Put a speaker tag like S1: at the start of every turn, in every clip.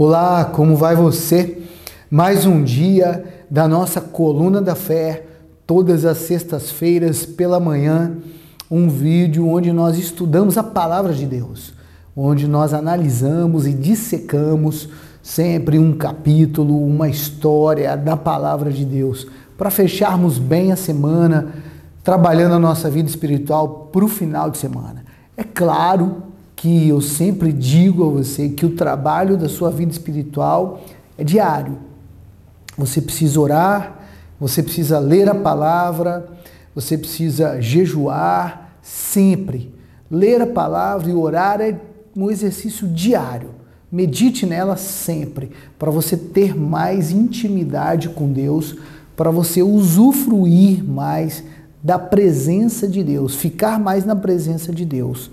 S1: Olá, como vai você? Mais um dia da nossa Coluna da Fé, todas as sextas-feiras pela manhã, um vídeo onde nós estudamos a Palavra de Deus, onde nós analisamos e dissecamos sempre um capítulo, uma história da Palavra de Deus, para fecharmos bem a semana, trabalhando a nossa vida espiritual para o final de semana. É claro que eu sempre digo a você que o trabalho da sua vida espiritual é diário. Você precisa orar, você precisa ler a palavra, você precisa jejuar sempre. Ler a palavra e orar é um exercício diário. Medite nela sempre, para você ter mais intimidade com Deus, para você usufruir mais da presença de Deus, ficar mais na presença de Deus.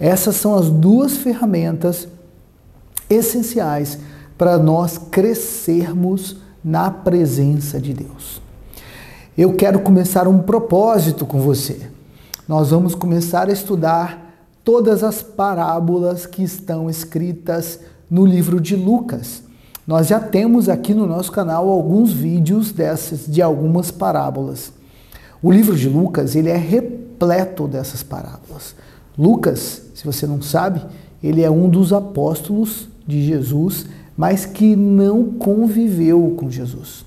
S1: Essas são as duas ferramentas essenciais para nós crescermos na presença de Deus. Eu quero começar um propósito com você. Nós vamos começar a estudar todas as parábolas que estão escritas no livro de Lucas. Nós já temos aqui no nosso canal alguns vídeos de algumas parábolas. O livro de Lucas, ele é repleto dessas parábolas. Lucas, se você não sabe, ele é um dos apóstolos de Jesus, mas que não conviveu com Jesus.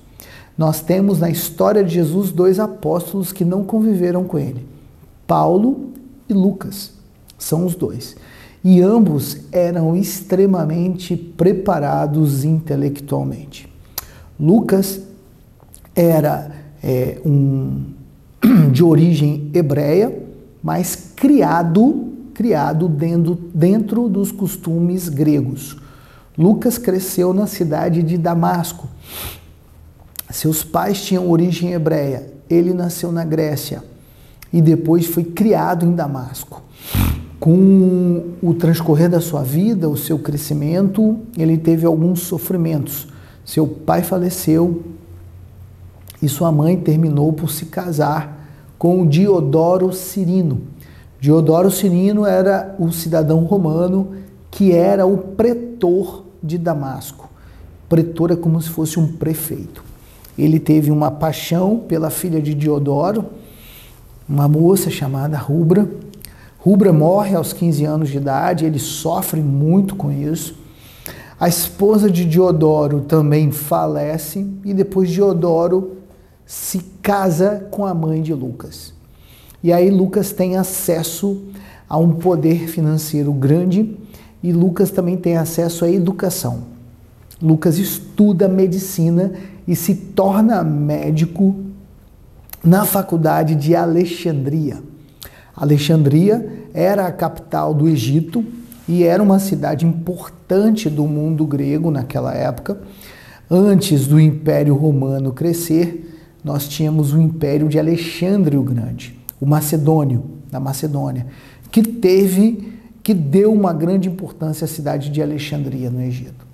S1: Nós temos na história de Jesus dois apóstolos que não conviveram com ele, Paulo e Lucas, são os dois. E ambos eram extremamente preparados intelectualmente. Lucas era de origem hebreia, mas criado dentro dos costumes gregos. Lucas cresceu na cidade de Damasco. Seus pais tinham origem hebreia. Ele nasceu na Grécia e depois foi criado em Damasco. Com o transcorrer da sua vida, o seu crescimento, ele teve alguns sofrimentos. Seu pai faleceu e sua mãe terminou por se casar com o Diodoro Cirino. Diodoro Cirino era o cidadão romano que era o pretor de Damasco. Pretor é como se fosse um prefeito. Ele teve uma paixão pela filha de Diodoro, uma moça chamada Rubra. Rubra morre aos 15 anos de idade, ele sofre muito com isso. A esposa de Diodoro também falece e depois Diodoro se casa com a mãe de Lucas. E aí Lucas tem acesso a um poder financeiro grande e Lucas também tem acesso à educação. Lucas estuda medicina e se torna médico na faculdade de Alexandria. Alexandria era a capital do Egito e era uma cidade importante do mundo grego naquela época. Antes do Império Romano crescer, nós tínhamos o Império de Alexandre o Grande, o Macedônio, da Macedônia, que deu uma grande importância à cidade de Alexandria no Egito.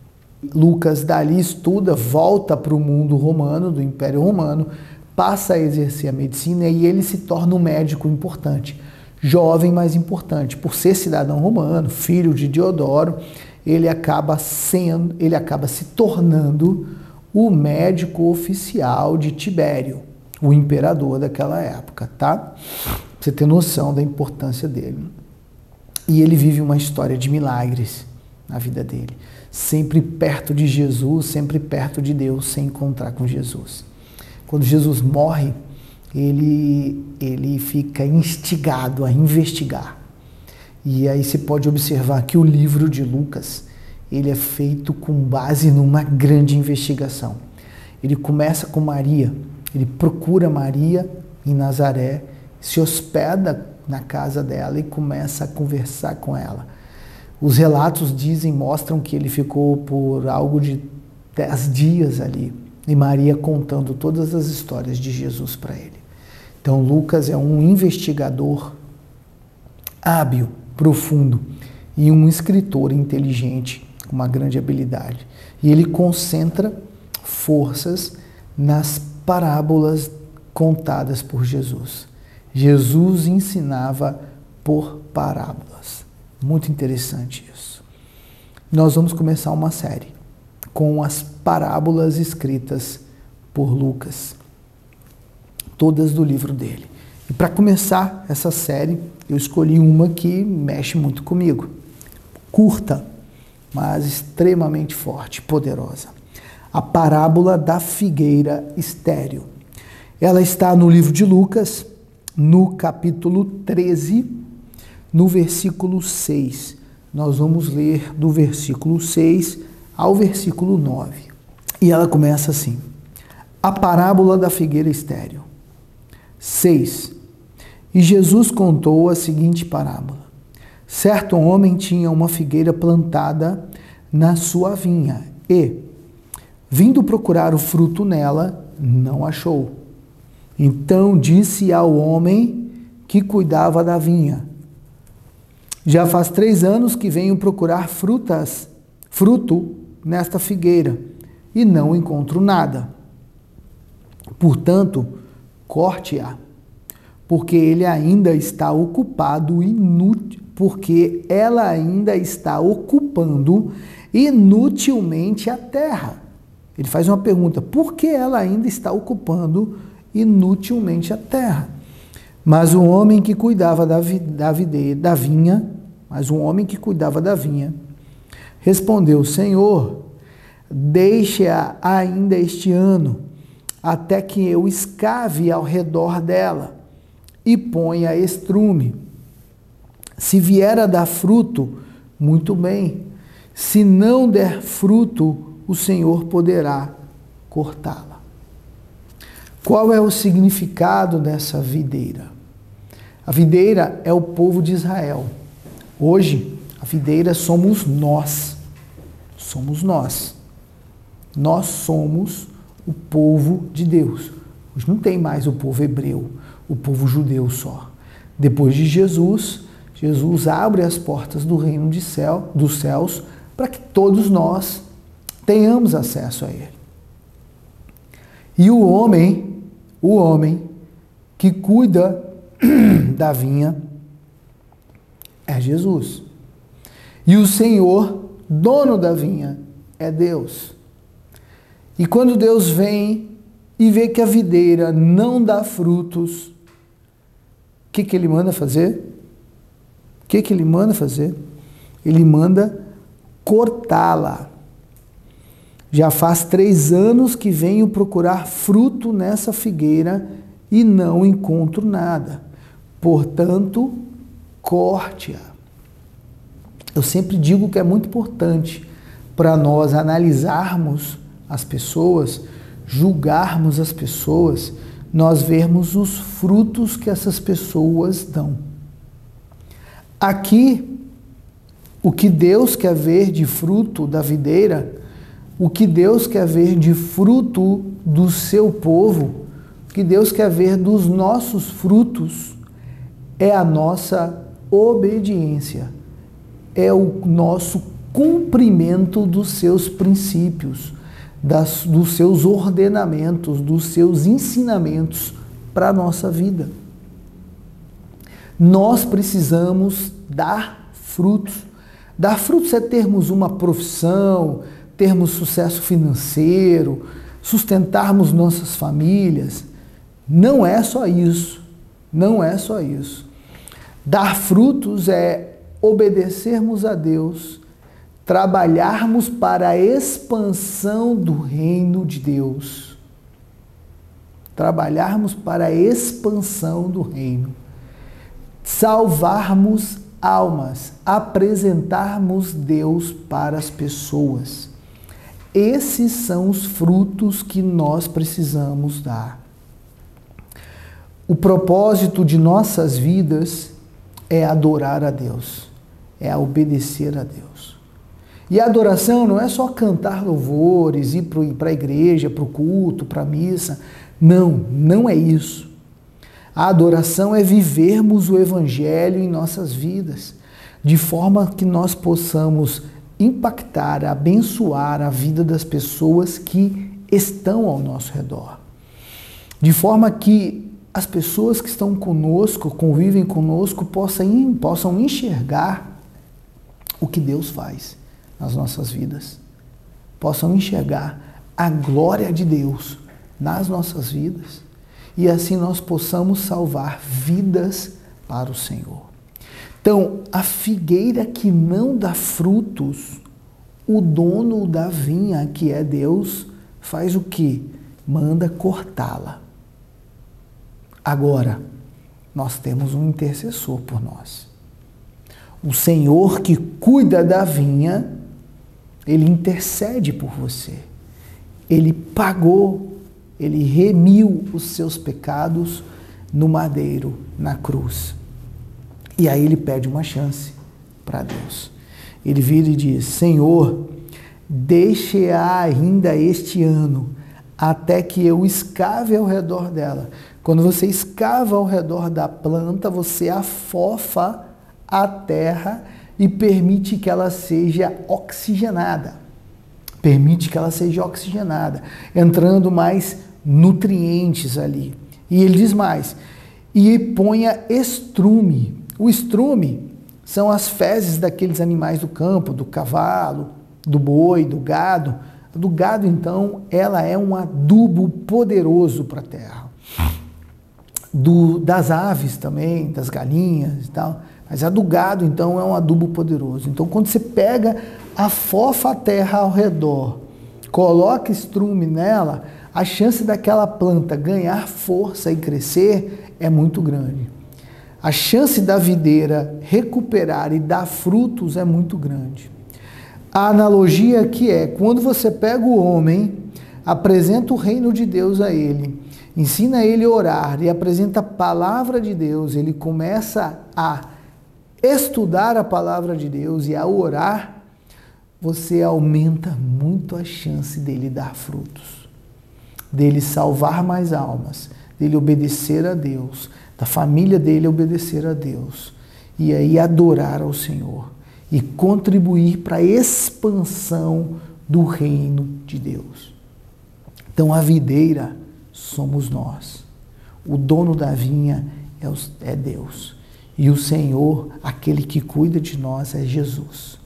S1: Lucas dali estuda, volta para o mundo romano, do Império Romano, passa a exercer a medicina e ele se torna um médico importante, jovem, mas importante. Por ser cidadão romano, filho de Diodoro, ele acaba se tornando o médico oficial de Tibério, o imperador daquela época, tá? Pra você ter noção da importância dele. E ele vive uma história de milagres na vida dele. Sempre perto de Jesus, sempre perto de Deus, sem encontrar com Jesus. Quando Jesus morre, ele fica instigado a investigar. E aí você pode observar que o livro de Lucas, ele é feito com base numa grande investigação. Ele começa com Maria, ele procura Maria em Nazaré, se hospeda na casa dela e começa a conversar com ela. Os relatos mostram que ele ficou por algo de 10 dias ali, e Maria contando todas as histórias de Jesus para ele. Então Lucas é um investigador hábil, profundo, e um escritor inteligente, com uma grande habilidade. E ele concentra forças nas parábolas contadas por Jesus. Jesus ensinava por parábolas. Muito interessante isso. Nós vamos começar uma série. com as parábolas escritas por Lucas, todas do livro dele. E para começar essa série, eu escolhi uma que mexe muito comigo. Curta, mas extremamente forte, poderosa. A parábola da figueira estéril. Ela está no livro de Lucas, no capítulo 13, no versículo 6. Nós vamos ler do versículo 6 ao versículo 9. E ela começa assim: a parábola da figueira estéril. 6. E Jesus contou a seguinte parábola. Certo homem tinha uma figueira plantada na sua vinha e, vindo procurar o fruto nela, não achou. Então disse ao homem que cuidava da vinha: já faz 3 anos que venho procurar fruto nesta figueira e não encontro nada. Portanto, corte-a, porque ele ainda está ocupado porque ela ainda está ocupando inutilmente a terra. Ele faz uma pergunta: por que ela ainda está ocupando inutilmente a terra? Mas o homem que cuidava da vinha respondeu: Senhor, deixe-a ainda este ano, até que eu escave ao redor dela e ponha estrume. Se vier a dar fruto, muito bem. Se não der fruto, o Senhor poderá cortá-la. Qual é o significado dessa videira? A videira é o povo de Israel. Hoje, a videira somos nós. Somos nós. Nós somos o povo de Deus. Hoje não tem mais o povo hebreu, o povo judeu só. Depois de Jesus abre as portas do reino dos céus para que todos nós tenhamos acesso a ele. E o homem que cuida da vinha é Jesus. E o Senhor, dono da vinha, é Deus. E quando Deus vem e vê que a videira não dá frutos, o que ele manda fazer? O que ele manda fazer? Ele manda cortá-la. Já faz 3 anos que venho procurar fruto nessa figueira e não encontro nada. Portanto, corte-a. Eu sempre digo que é muito importante para nós analisarmos as pessoas, julgarmos as pessoas, nós vermos os frutos que essas pessoas dão. Aqui, o que Deus quer ver de fruto da videira, o que Deus quer ver de fruto do seu povo, o que Deus quer ver dos nossos frutos, é a nossa obediência, é o nosso cumprimento dos seus princípios, dos seus ordenamentos, dos seus ensinamentos para a nossa vida. Nós precisamos dar frutos. Dar frutos é termos uma profissão, termos sucesso financeiro, sustentarmos nossas famílias. Não é só isso. Não é só isso. Dar frutos é obedecermos a Deus, trabalharmos para a expansão do reino de Deus. Trabalharmos para a expansão do reino. Salvarmos almas, apresentarmos Deus para as pessoas. Esses são os frutos que nós precisamos dar. O propósito de nossas vidas é adorar a Deus, é obedecer a Deus. E a adoração não é só cantar louvores, ir para a igreja, para o culto, para a missa. Não, não é isso. A adoração é vivermos o Evangelho em nossas vidas, de forma que nós possamos impactar, abençoar a vida das pessoas que estão ao nosso redor. De forma que as pessoas que estão conosco, convivem conosco, possam enxergar o que Deus faz nas nossas vidas. possam enxergar a glória de Deus nas nossas vidas e assim nós possamos salvar vidas para o Senhor. Então, a figueira que não dá frutos, o dono da vinha, que é Deus, faz o quê? Manda cortá-la. Agora, nós temos um intercessor por nós. O Senhor que cuida da vinha, Ele intercede por você. Ele pagou, Ele remiu os seus pecados no madeiro, na cruz. E aí Ele pede uma chance para Deus. Ele vira e diz: Senhor, deixe-a ainda este ano, até que eu escave ao redor dela. Quando você escava ao redor da planta, você afofa a terra e permite que ela seja oxigenada. Permite que ela seja oxigenada, entrando mais nutrientes ali. E ele diz mais: e ponha estrume. O estrume são as fezes daqueles animais do campo, do cavalo, do boi, do gado. Do gado, então, ela é um adubo poderoso para a terra. Das aves também, das galinhas e tal. Mas a do gado, então, é um adubo poderoso. Então, quando você pega, afofa a terra ao redor, coloca estrume nela, a chance daquela planta ganhar força e crescer é muito grande. A chance da videira recuperar e dar frutos é muito grande. A analogia aqui é, quando você pega o homem, apresenta o reino de Deus a ele, ensina ele a orar e apresenta a palavra de Deus, ele começa a estudar a palavra de Deus e a orar, você aumenta muito a chance dele dar frutos, dele salvar mais almas, dele obedecer a Deus, da família dele obedecer a Deus, e aí adorar ao Senhor e contribuir para a expansão do reino de Deus. Então a videira somos nós, o dono da vinha é Deus, e o Senhor, aquele que cuida de nós, é Jesus.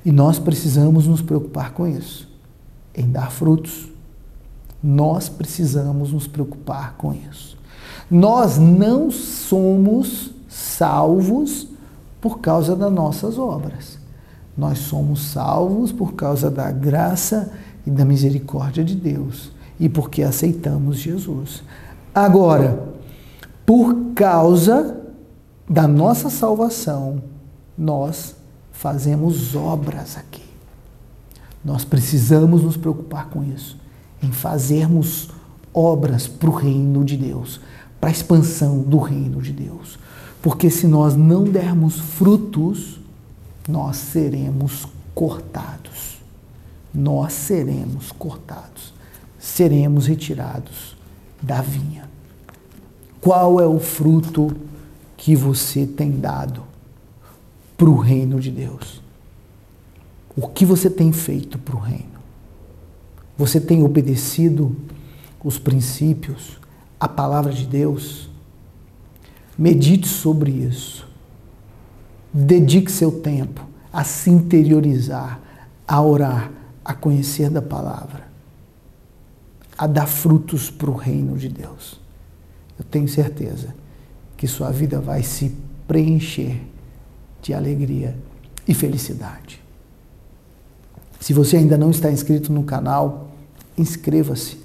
S1: E nós precisamos nos preocupar com isso, em dar frutos. Nós precisamos nos preocupar com isso. Nós não somos salvos por causa das nossas obras. Nós somos salvos por causa da graça e da misericórdia de Deus e porque aceitamos Jesus. Agora, por causa da nossa salvação, nós fazemos obras aqui. Nós precisamos nos preocupar com isso, em fazermos obras para o reino de Deus, para a expansão do reino de Deus. Porque se nós não dermos frutos, nós seremos cortados. Nós seremos cortados. Seremos retirados da vinha. Qual é o fruto que você tem dado para o reino de Deus? O que você tem feito para o reino? Você tem obedecido os princípios, a palavra de Deus? Medite sobre isso. Dedique seu tempo a se interiorizar, a orar, a conhecer da palavra, a dar frutos para o reino de Deus. Eu tenho certeza que sua vida vai se preencher de alegria e felicidade. Se você ainda não está inscrito no canal, inscreva-se,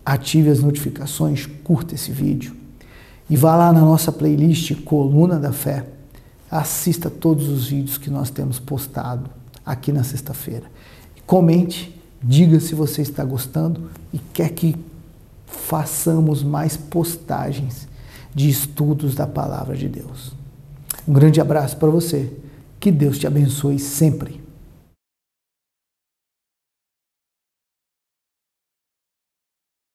S1: ative as notificações, curta esse vídeo e vá lá na nossa playlist Coluna da Fé, assista todos os vídeos que nós temos postado aqui na sexta-feira. Comente, diga se você está gostando e quer que façamos mais postagens de estudos da Palavra de Deus. Um grande abraço para você, que Deus te abençoe sempre.